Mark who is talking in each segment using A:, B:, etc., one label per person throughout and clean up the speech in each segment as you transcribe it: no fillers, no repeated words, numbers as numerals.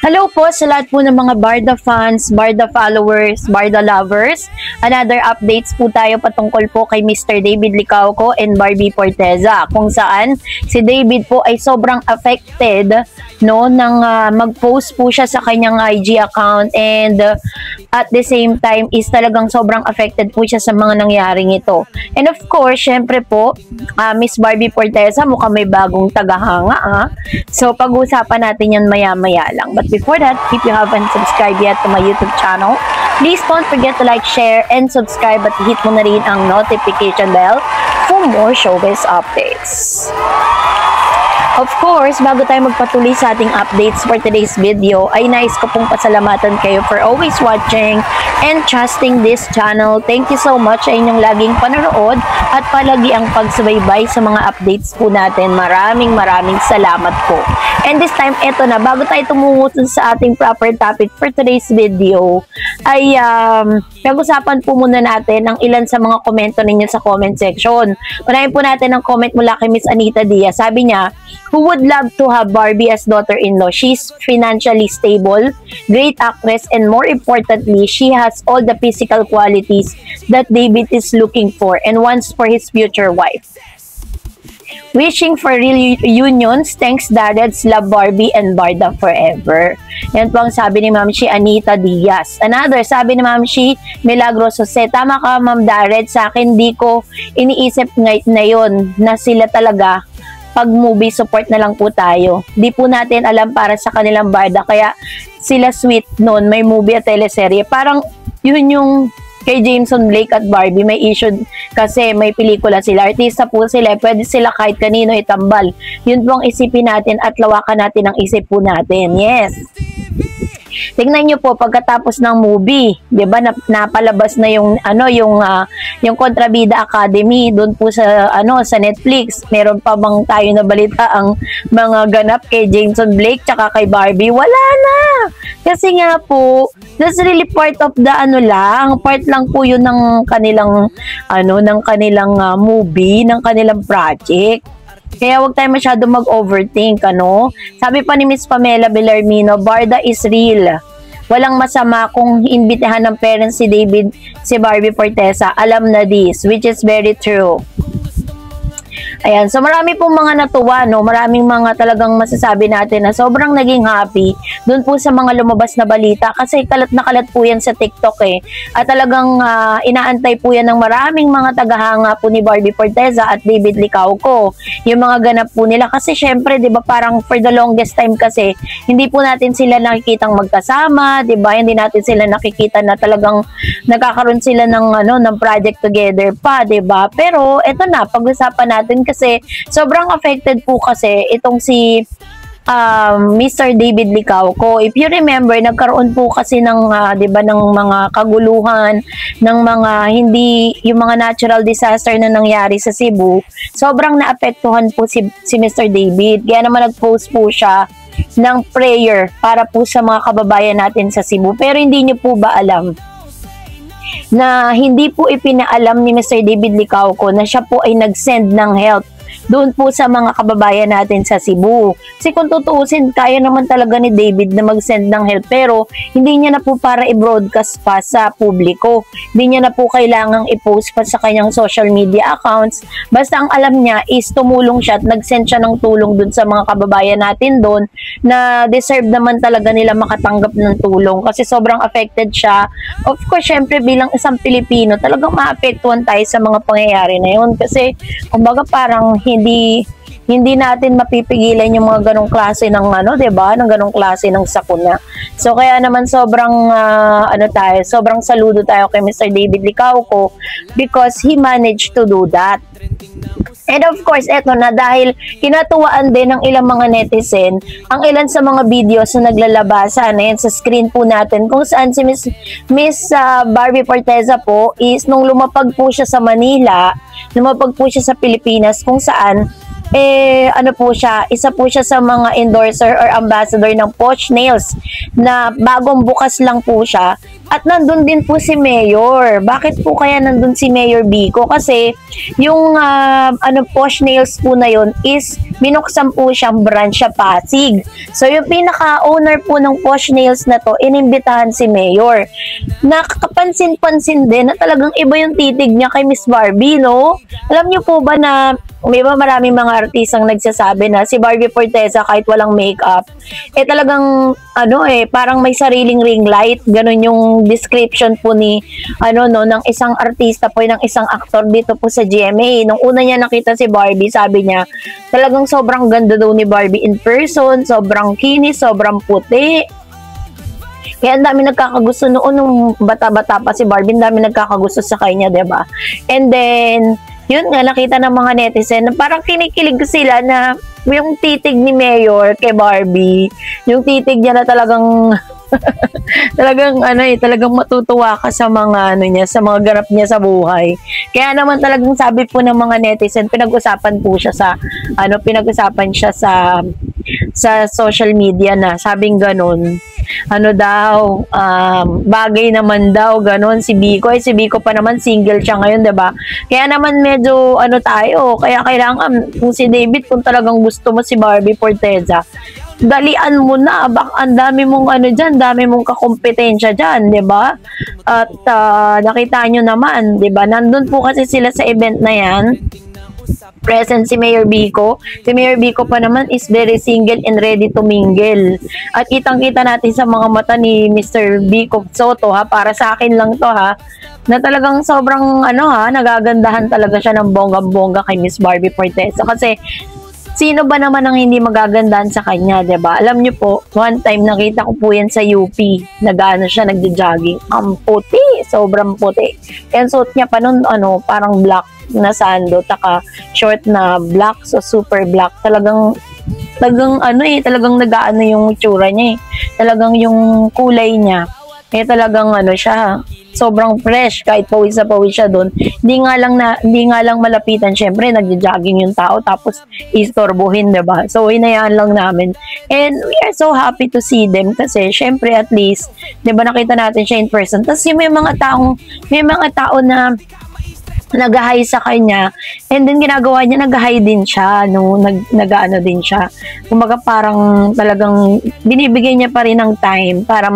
A: Hello po sa lahat po ng mga Barda fans, Barda followers, Barda lovers. Another updates po tayo patungkol po kay Mr. David Licauco and Barbie Forteza, kung saan si David po ay sobrang affected nang mag-post po siya sa kanyang IG account, and at the same time is talagang sobrang affected po siya sa mga nangyaring ito. And of course, syempre po, Miss Barbie Forteza mukhang may bagong tagahanga. So pag-uusapan natin yan maya-maya lang. But before that, if you haven't subscribed yet to my YouTube channel, please don't forget to like, share, and subscribe at hit mo na rin ang notification bell for more showbiz updates. Of course, bago tayo magpatuloy sa ating updates for today's video, ay nais ko pong pasalamatan kayo for always watching and trusting this channel. Thank you so much sa inyong laging panonood at palagi ang pagsubaybay sa mga updates po natin. Maraming salamat po. And this time, eto na, bago tayo tumungo sa ating proper topic for today's video, ay pag-usapan po muna natin ang ilan sa mga komento ninyo sa comment section. Unahin po natin ang comment mula kay Miss Anita Diaz. Sabi niya, who would love to have Barbie as daughter-in-law? She's financially stable, great actress, and more importantly, she has all the physical qualities that David is looking for and wants for his future wife. Wishing for reunions. Thanks, Dads. Love Barbie and Barda forever. Yan po ang sabi ni Ma'am Shi Anita Diaz. Another, sabi ni Ma'am Shi Milagros Jose, tama ka Ma'am Dared, sa akin di ko iniisip na yun na sila talaga. Pag movie support na lang po tayo. Di po natin alam para sa kanilang Barda, kaya sila sweet noon, may movie at teleserye. Parang yun yung kay Jameson Blake at Barbie, may issue kasi may pelikula sila. Artista po sila, pwede sila kahit kanino itambal. Yun po ang isipin natin at lawakan natin ang isip po natin. Yes. Tingnan niyo po pagkatapos ng movie, 'di ba, napalabas na yung yung Kontrabida Academy doon po sa sa Netflix. Meron pa bang tayo na balita ang mga ganap kay Jameson Blake tsaka kay Barbie? Wala na. Kasi nga po, that's really part of the part lang po 'yun ng kanilang movie, ng kanilang project. Kaya wag tayo masyado mag-overthink, Sabi pa ni Miss Pamela Bellarmino, Barda is real. Walang masama kung imbitahan ng parents si David, si Barbie Forteza. Alam na this, which is very true. Ayan, so marami pong mga natuwa, maraming mga talagang masasabi natin na sobrang naging happy doon po sa mga lumabas na balita, kasi kalat na kalat po yan sa TikTok at talagang inaantay po yan ng maraming mga tagahanga po ni Barbie Forteza at David Licauco, yung mga ganap po nila, kasi syempre 'di ba, parang for the longest time kasi hindi po natin sila nakikitang magkasama, 'di ba, hindi natin sila nakikita na talagang nagkakaroon sila ng project together pa, 'di ba, pero eto na, pag-usapan natin kasi sobrang affected po kasi itong si Mr. David Licauco. If you remember, nagkaroon po kasi ng 'di ba, ng mga kaguluhan, ng mga yung mga natural disaster na nangyari sa Cebu. Sobrang naapektuhan po si Mr. David. Kaya naman nag-post po siya ng prayer para po sa mga kababayan natin sa Cebu. Pero hindi niyo po ba alam na hindi po ipinaalam ni Mr. David Licauco na siya po ay nag-send ng help doon po sa mga kababayan natin sa Cebu. Kasi kung tutuusin, kaya naman talaga ni David na mag-send ng help, pero hindi niya na po para i-broadcast pa sa publiko. Hindi niya na po kailangang i-post pa sa kanyang social media accounts. Basta ang alam niya is tumulong siya at nag-send siya ng tulong doon sa mga kababayan natin doon na deserve naman talaga nila makatanggap ng tulong kasi sobrang affected siya. Of course, syempre bilang isang Pilipino, talagang maapektuhan tayo sa mga pangyayari na yun kasi kumbaga parang hindi natin mapipigilan yung mga ganong klase ng diba? Ng ganong klase ng sakuna. So kaya naman sobrang sobrang saludo tayo kay Mr. David Licauco because he managed to do that. And of course, eto na, dahil kinatuwaan din ng ilang mga netizen ang ilan sa mga videos na naglalabasan sa screen po natin kung saan si Miss Barbie Forteza po is nung lumapag po siya sa Manila, lumapag po siya sa Pilipinas, kung saan isa po siya sa mga endorser or ambassador ng Poch Nails na bagong bukas lang po siya. At nandun din po si Mayor. Bakit po kaya nandun si Mayor Vico? Kasi yung Posh Nails po na yun is binuksan po siyang branch sa Pasig. So yung pinaka-owner po ng Posh Nails na to, inimbitahan si Mayor. Nakakapansin-pansin din na talagang iba yung titig niya kay Miss Barbie, no? Alam niyo po ba na may maraming mga artistang nagsasabi na si Barbie Forteza kahit walang makeup, talagang parang may sariling ring light, ganun yung description po ni ng isang artista po, ng isang aktor dito po sa GMA. Nung una niya nakita si Barbie, sabi niya talagang sobrang ganda daw ni Barbie in person, sobrang kinis, sobrang puti. Kaya ang dami nagkakagusto noon nung bata-bata pa si Barbie, ang dami nagkakagusto sa kanya, 'di ba? And then yun nga, nakita ng mga netizen na parang kinikilig sila na yung titig ni Mayor kay Barbie, yung titig niya na talagang talagang matutuwa ka sa mga niya, sa mga ganap niya sa buhay. Kaya naman talagang sabi po ng mga netizen, pinag-usapan siya sa social media na sabing ganun. Bagay naman daw, ganon, si Vico. Si Vico pa naman, single siya ngayon, diba? Kaya naman medyo, kaya kailangan, kung si David, kung talagang gusto mo si Barbie Forteza, dalian mo na, ang dami mong dami mong kakompetensya dyan, diba? At nakita nyo naman, diba? Nandun po kasi sila sa event na yan, present si Mayor Vico. Si Mayor Vico pa naman is very single and ready to mingle. At kitang-kita natin sa mga mata ni Mr. Vico Soto, para sa akin lang to na talagang sobrang nagagandahan talaga siya ng bonggang-bongga kay Miss Barbie Forteza. Kasi sino ba naman ang hindi magagandahan sa kanya, 'di ba? Alam niyo po, one time nakita ko po yan sa UP. Siya, nagja-jogging. Ang puti, sobrang puti. Kaya suot niya pa nun, parang black na sando, taka short na black, so super black. Talagang nag-aano yung itsura niya. Talagang yung kulay niya. Talagang siya, sobrang fresh kahit pawis na pawis siya doon. Hindi nga lang malapitan, syempre nagja-jogging yung tao tapos istorbohin, 'di ba? So hinayaan lang namin. And we are so happy to see them kasi syempre at least 'di ba nakita natin siya in person. Tapos may mga tao na nag-hi sa kanya, and then ginagawa niya, nag-hi din siya, nag-ano din siya. Kumbaga parang talagang binibigyan niya pa rin ng time para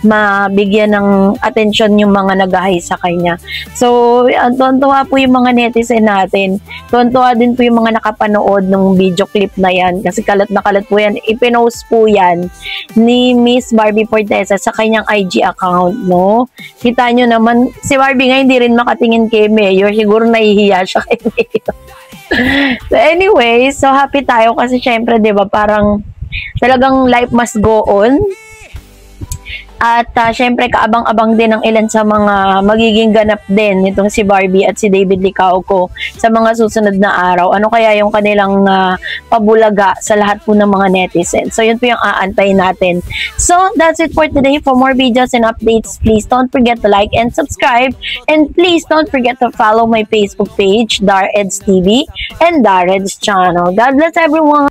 A: mabigyan ng atensyon yung mga nag-hi sa kanya. So, tuwan-tuwa po yung mga netizen natin. Tuwan-tuwa din po yung mga nakapanood ng video clip na yan, kasi kalat na kalat po yan. Ipinost po yan ni Miss Barbie Forteza sa kanyang IG account, no? Kita nyo naman, si Barbie nga hindi rin makatingin kay Mayor, siguro nahihiya siya kay Mayor. So anyway, so happy tayo kasi syempre, 'di ba, parang talagang life must go on. At syempre kaabang-abang din ang ilan sa mga magiging ganap din nitong si Barbie at si David Licauco sa mga susunod na araw. Ano kaya yung kanilang pabulaga sa lahat po ng mga netizens. So yun po yung aantayin natin. So that's it for today. For more videos and updates, please don't forget to like and subscribe. And please don't forget to follow my Facebook page, Dareds TV and Dareds channel. God bless everyone!